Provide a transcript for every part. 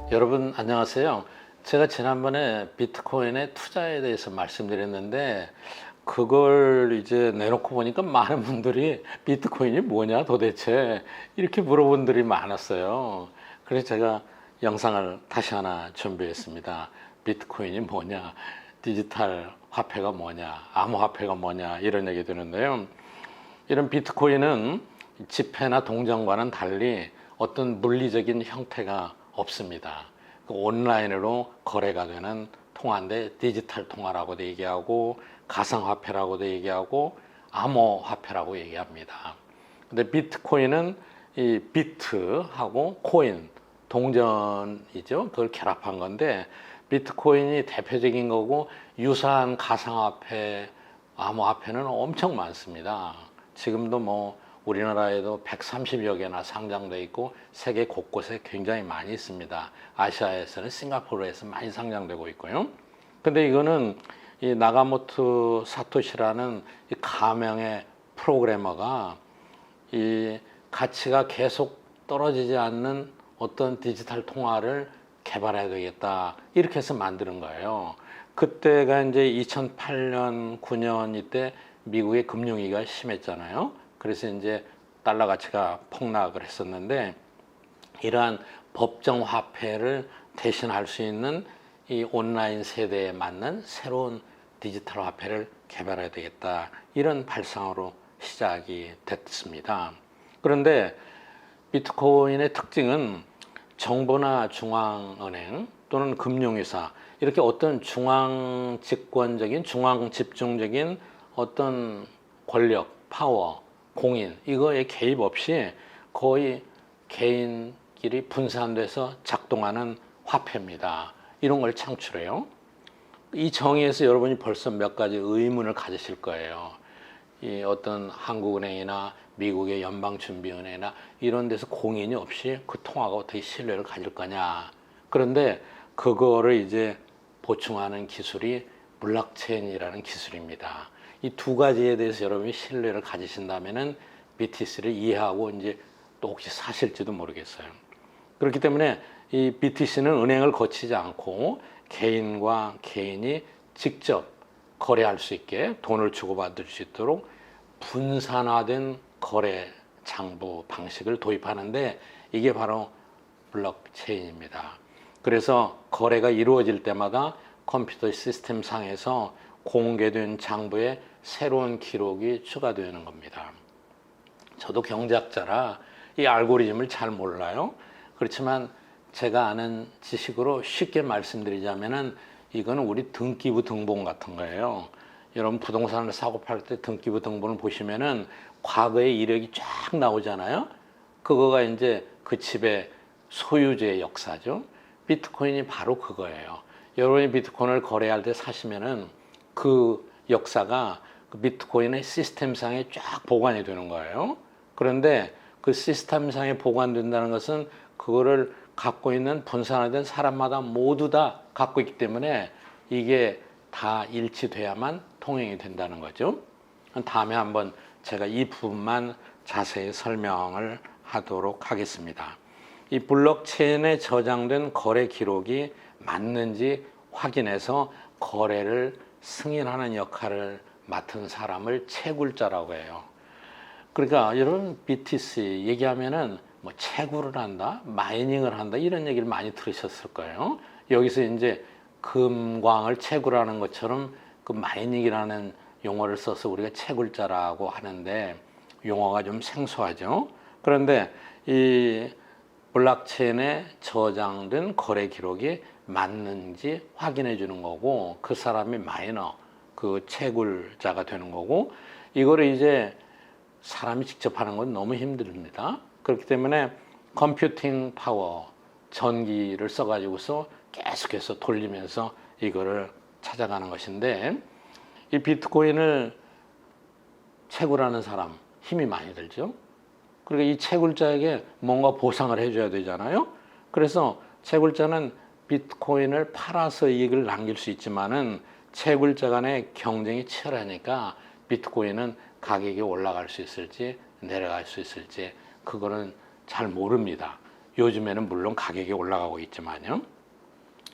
여러분 안녕하세요. 제가 지난번에 비트코인의 투자에 대해서 말씀드렸는데 그걸 이제 내놓고 보니까 많은 분들이 비트코인이 뭐냐 도대체 이렇게 물어본 분들이 많았어요. 그래서 제가 영상을 다시 하나 준비했습니다. 비트코인이 뭐냐, 디지털 화폐가 뭐냐, 암호화폐가 뭐냐 이런 얘기 드는데요. 이런 비트코인은 지폐나 동전과는 달리 어떤 물리적인 형태가 없습니다. 온라인으로 거래가 되는 통화인데 디지털 통화라고도 얘기하고 가상화폐라고도 얘기하고 암호화폐라고 얘기합니다. 근데 비트코인은 이 비트하고 코인, 동전이죠. 그걸 결합한 건데 비트코인이 대표적인 거고 유사한 가상화폐, 암호화폐는 엄청 많습니다. 지금도 뭐 우리나라에도 130여 개나 상장돼 있고 세계 곳곳에 굉장히 많이 있습니다. 아시아에서는 싱가포르에서 많이 상장되고 있고요. 근데 이거는 이 나가모토 사토시라는 이 가명의 프로그래머가 이 가치가 계속 떨어지지 않는 어떤 디지털 통화를 개발해야 되겠다 이렇게 해서 만드는 거예요. 그때가 이제 2008년, 9년 이때 미국의 금융위기가 심했잖아요. 그래서 이제 달러 가치가 폭락을 했었는데 이러한 법정 화폐를 대신할 수 있는 이 온라인 세대에 맞는 새로운 디지털 화폐를 개발해야 되겠다 이런 발상으로 시작이 됐습니다. 그런데 비트코인의 특징은 정부나 중앙은행 또는 금융회사 이렇게 어떤 중앙 집권적인 중앙 집중적인 어떤 권력, 파워, 공인 이거에 개입 없이 거의 개인끼리 분산돼서 작동하는 화폐입니다. 이런 걸 창출해요. 이 정의에서 여러분이 벌써 몇 가지 의문을 가지실 거예요. 이 어떤 한국은행이나 미국의 연방준비은행이나 이런 데서 공인이 없이 그 통화가 어떻게 신뢰를 가질 거냐. 그런데 그거를 이제 보충하는 기술이 블록체인이라는 기술입니다. 이 두 가지에 대해서 여러분이 신뢰를 가지신다면은 BTC를 이해하고 이제 또 혹시 사실지도 모르겠어요. 그렇기 때문에 이 BTC는 은행을 거치지 않고 개인과 개인이 직접 거래할 수 있게 돈을 주고받을 수 있도록 분산화된 거래 장부 방식을 도입하는데 이게 바로 블록체인입니다. 그래서 거래가 이루어질 때마다 컴퓨터 시스템 상에서 공개된 장부에 새로운 기록이 추가되는 겁니다. 저도 경제학자라 이 알고리즘을 잘 몰라요. 그렇지만 제가 아는 지식으로 쉽게 말씀드리자면은 이거는 우리 등기부 등본 같은 거예요. 여러분 부동산을 사고 팔 때 등기부 등본을 보시면은 과거의 이력이 쫙 나오잖아요. 그거가 이제 그 집의 소유주의 역사죠. 비트코인이 바로 그거예요. 여러분이 비트코인을 거래할 때 사시면은 그 역사가 그 비트코인의 시스템상에 쫙 보관이 되는 거예요. 그런데 그 시스템상에 보관된다는 것은 그거를 갖고 있는 분산화된 사람마다 모두 다 갖고 있기 때문에 이게 다 일치돼야만 통행이 된다는 거죠. 다음에 한번 제가 이 부분만 자세히 설명을 하도록 하겠습니다. 이 블록체인에 저장된 거래 기록이 맞는지 확인해서 거래를 승인하는 역할을 맡은 사람을 채굴자라고 해요. 그러니까 여러분 BTC 얘기하면은 뭐 채굴을 한다, 마이닝을 한다 이런 얘기를 많이 들으셨을 거예요. 여기서 이제 금광을 채굴하는 것처럼 그 마이닝이라는 용어를 써서 우리가 채굴자라고 하는데 용어가 좀 생소하죠. 그런데 이 블록체인에 저장된 거래 기록이 맞는지 확인해 주는 거고 그 사람이 마이너, 그 채굴자가 되는 거고 이거를 이제 사람이 직접 하는 건 너무 힘듭니다. 그렇기 때문에 컴퓨팅 파워, 전기를 써가지고서 계속해서 돌리면서 이거를 찾아가는 것인데 이 비트코인을 채굴하는 사람 힘이 많이 들죠. 그리고 이 채굴자에게 뭔가 보상을 해줘야 되잖아요. 그래서 채굴자는 비트코인을 팔아서 이익을 남길 수 있지만은 채굴자 간의 경쟁이 치열하니까 비트코인은 가격이 올라갈 수 있을지 내려갈 수 있을지 그거는 잘 모릅니다. 요즘에는 물론 가격이 올라가고 있지만요.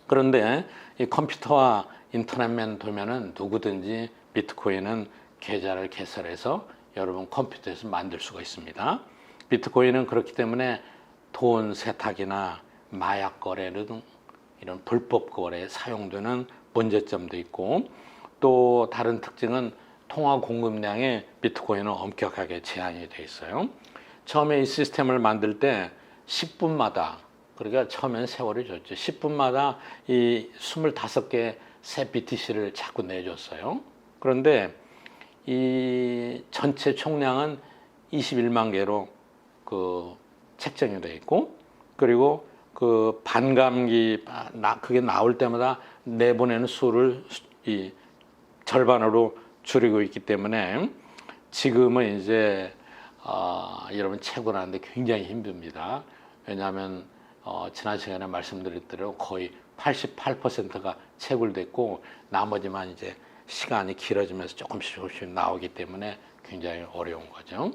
그런데 이 컴퓨터와 인터넷만 되면은 누구든지 비트코인은 계좌를 개설해서 여러분 컴퓨터에서 만들 수가 있습니다. 비트코인은 그렇기 때문에 돈 세탁이나 마약 거래 등 이런 불법 거래에 사용되는 문제점도 있고, 또 다른 특징은 통화 공급량에 비트코인은 엄격하게 제한이 되어 있어요. 처음에 이 시스템을 만들 때 10분마다, 그러니까 처음엔 세월이 줬죠. 10분마다 이 25개 새 BTC를 자꾸 내줬어요. 그런데 이 전체 총량은 21만 개로 그 책정이 되어 있고, 그리고 그 반감기 그게 나올 때마다 내보내는 수를 이 절반으로 줄이고 있기 때문에 지금은 이제 여러분 채굴하는데 굉장히 힘듭니다. 왜냐하면 지난 시간에 말씀드렸대로 거의 88%가 채굴됐고 나머지만 이제 시간이 길어지면서 조금씩 나오기 때문에 굉장히 어려운 거죠.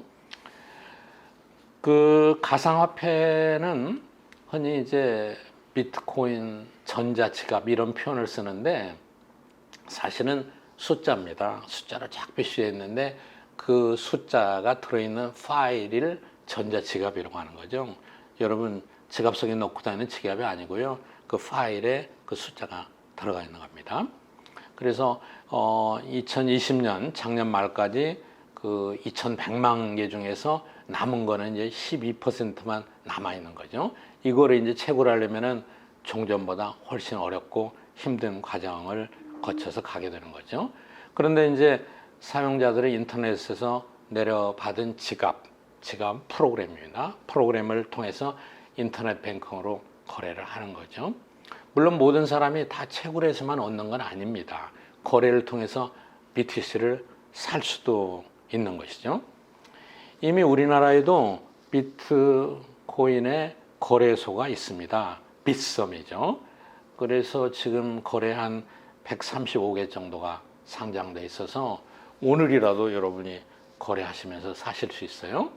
그 가상화폐는 흔히 이제 비트코인, 전자지갑 이런 표현을 쓰는데 사실은 숫자입니다. 숫자로 쫙 표시되어 있는데 그 숫자가 들어있는 파일을 전자지갑이라고 하는 거죠. 여러분 지갑 속에 넣고 다니는 지갑이 아니고요. 그 파일에 그 숫자가 들어가 있는 겁니다. 그래서 2020년 작년 말까지 그 2,100만 개 중에서 남은 거는 이제 12%만 남아 있는 거죠. 이거를 이제 채굴하려면은 종전보다 훨씬 어렵고 힘든 과정을 거쳐서 가게 되는 거죠. 그런데 이제 사용자들이 인터넷에서 내려받은 지갑 프로그램입니다. 프로그램을 통해서 인터넷 뱅킹으로 거래를 하는 거죠. 물론 모든 사람이 다 채굴해서만 얻는 건 아닙니다. 거래를 통해서 BTC를 살 수도 있는 것이죠. 이미 우리나라에도 비트코인의 거래소가 있습니다. 빗썸이죠. 그래서 지금 거래한 135개 정도가 상장돼 있어서 오늘이라도 여러분이 거래하시면서 사실 수 있어요.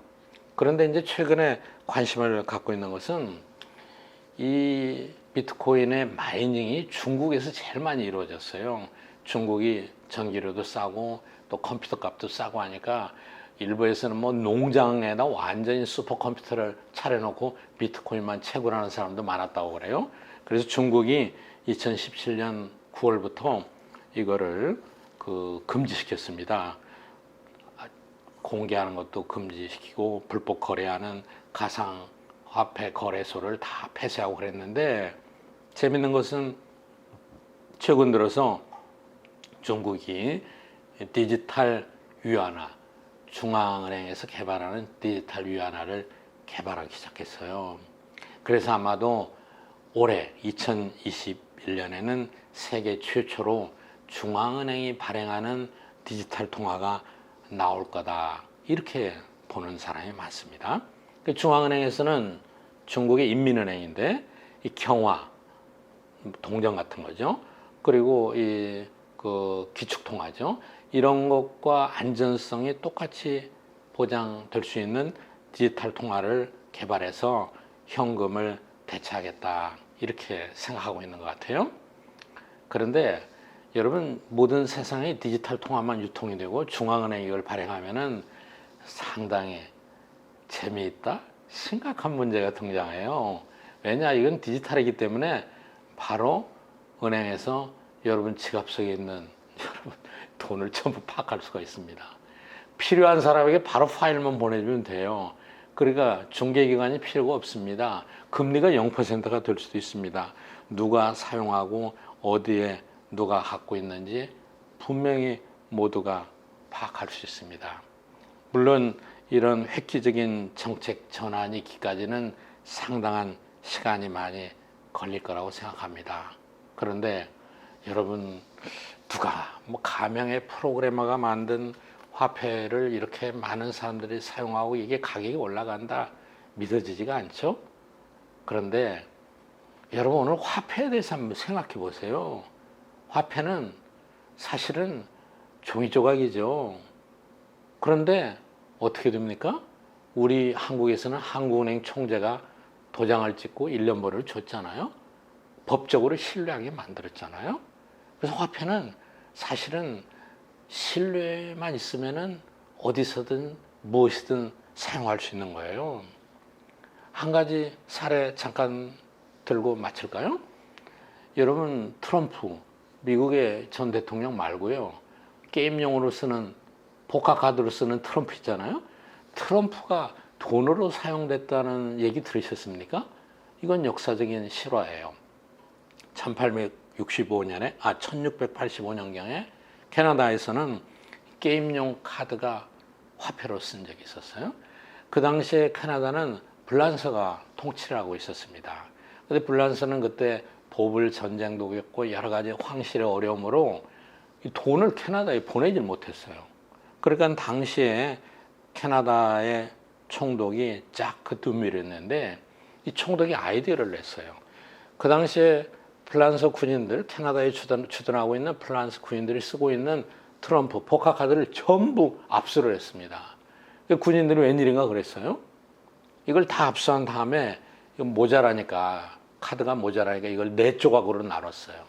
그런데 이제 최근에 관심을 갖고 있는 것은 이 비트코인의 마이닝이 중국에서 제일 많이 이루어졌어요. 중국이 전기료도 싸고 또 컴퓨터 값도 싸고 하니까 일부에서는 뭐 농장에다 완전히 슈퍼컴퓨터를 차려놓고 비트코인만 채굴하는 사람도 많았다고 그래요. 그래서 중국이 2017년 9월부터 이거를 금지시켰습니다. 공개하는 것도 금지시키고 불법 거래하는 가상화폐 거래소를 다 폐쇄하고 그랬는데 재밌는 것은 최근 들어서 중국이 디지털 위안화, 중앙은행에서 개발하는 디지털 위안화를 개발하기 시작했어요. 그래서 아마도 올해 2021년에는 세계 최초로 중앙은행이 발행하는 디지털 통화가 나올 거다, 이렇게 보는 사람이 많습니다. 중앙은행에서는 중국의 인민은행인데 이 경화, 동전 같은 거죠. 그리고 그 기축통화죠. 이런 것과 안전성이 똑같이 보장될 수 있는 디지털 통화를 개발해서 현금을 대체하겠다, 이렇게 생각하고 있는 것 같아요. 그런데 여러분 모든 세상에 디지털 통화만 유통이 되고 중앙은행이 이걸 발행하면은 상당히 재미있다, 심각한 문제가 등장해요. 왜냐, 이건 디지털이기 때문에 바로 은행에서 여러분 지갑 속에 있는 여러분 돈을 전부 파악할 수가 있습니다. 필요한 사람에게 바로 파일만 보내주면 돼요. 그러니까 중개기관이 필요가 없습니다. 금리가 0%가 될 수도 있습니다. 누가 사용하고 어디에 누가 갖고 있는지 분명히 모두가 파악할 수 있습니다. 물론 이런 획기적인 정책 전환이 있기까지는 상당한 시간이 많이 걸릴 거라고 생각합니다. 그런데 여러분 누가 가명의 프로그래머가 만든 화폐를 이렇게 많은 사람들이 사용하고 이게 가격이 올라간다, 믿어지지가 않죠? 그런데 여러분 오늘 화폐에 대해서 한번 생각해 보세요. 화폐는 사실은 종이 조각이죠. 그런데 어떻게 됩니까? 우리 한국에서는 한국은행 총재가 도장을 찍고 1년번호를 줬잖아요. 법적으로 신뢰하게 만들었잖아요. 그래서 화폐는 사실은 신뢰만 있으면은 어디서든 무엇이든 사용할 수 있는 거예요. 한 가지 사례 잠깐 들고 마칠까요? 여러분, 트럼프, 미국의 전 대통령 말고요. 게임용으로 쓰는 복합카드로 쓰는 트럼프 있잖아요. 트럼프가 돈으로 사용됐다는 얘기 들으셨습니까? 이건 역사적인 실화예요. 1685년경에 캐나다에서는 게임용 카드가 화폐로 쓴 적이 있었어요. 그 당시에 캐나다는 불란서가 통치를 하고 있었습니다. 근데 불란서는 그때 보불 전쟁도 겪고 여러 가지 황실의 어려움으로 이 돈을 캐나다에 보내질 못했어요. 그러니까 당시에 캐나다의 총독이 자크 드뮤였는데 이 총독이 아이디어를 냈어요. 그 당시에 프랑스 군인들, 캐나다에 주둔하고 있는 프랑스 군인들이 쓰고 있는 트럼프 포카카드를 전부 압수를 했습니다. 군인들이 웬일인가 그랬어요. 이걸 다 압수한 다음에 모자라니까, 카드가 모자라니까 이걸 4조각으로 나눴어요.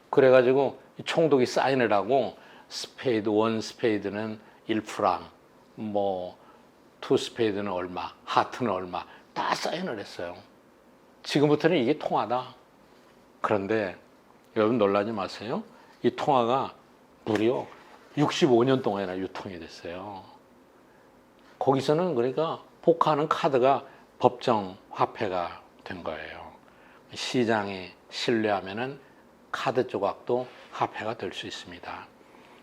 그래가지고 총독이 사인을 하고 스페이드, 1 스페이드는 1프랑, 뭐 2 스페이드는 얼마, 하트는 얼마, 다 사인을 했어요. 지금부터는 이게 통화다. 그런데 여러분 놀라지 마세요. 이 통화가 무려 65년 동안이나 유통이 됐어요. 거기서는 그러니까 포카하는 카드가 법정 화폐가 된 거예요. 시장이 신뢰하면은 카드 조각도 화폐가 될 수 있습니다.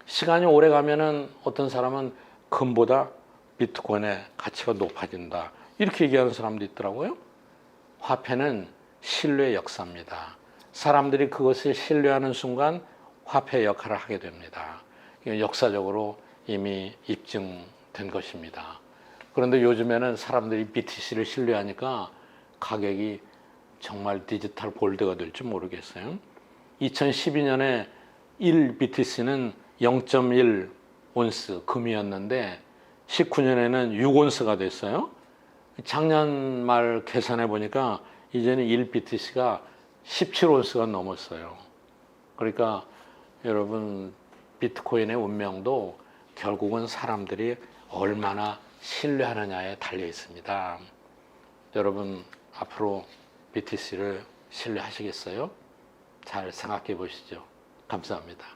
시간이 오래 가면은 어떤 사람은 금보다 비트코인의 가치가 높아진다, 이렇게 얘기하는 사람도 있더라고요. 화폐는 신뢰의 역사입니다. 사람들이 그것을 신뢰하는 순간 화폐의 역할을 하게 됩니다. 이건 역사적으로 이미 입증된 것입니다. 그런데 요즘에는 사람들이 BTC를 신뢰하니까 가격이 정말 디지털 골드가 될지 모르겠어요. 2012년에 1BTC는 0.1 온스 금이었는데 19년에는 6온스가 됐어요. 작년 말 계산해 보니까 이제는 1BTC가 17온스가 넘었어요. 그러니까 여러분, 비트코인의 운명도 결국은 사람들이 얼마나 신뢰하느냐에 달려 있습니다. 여러분, 앞으로 BTC를 신뢰하시겠어요? 잘 생각해 보시죠. 감사합니다.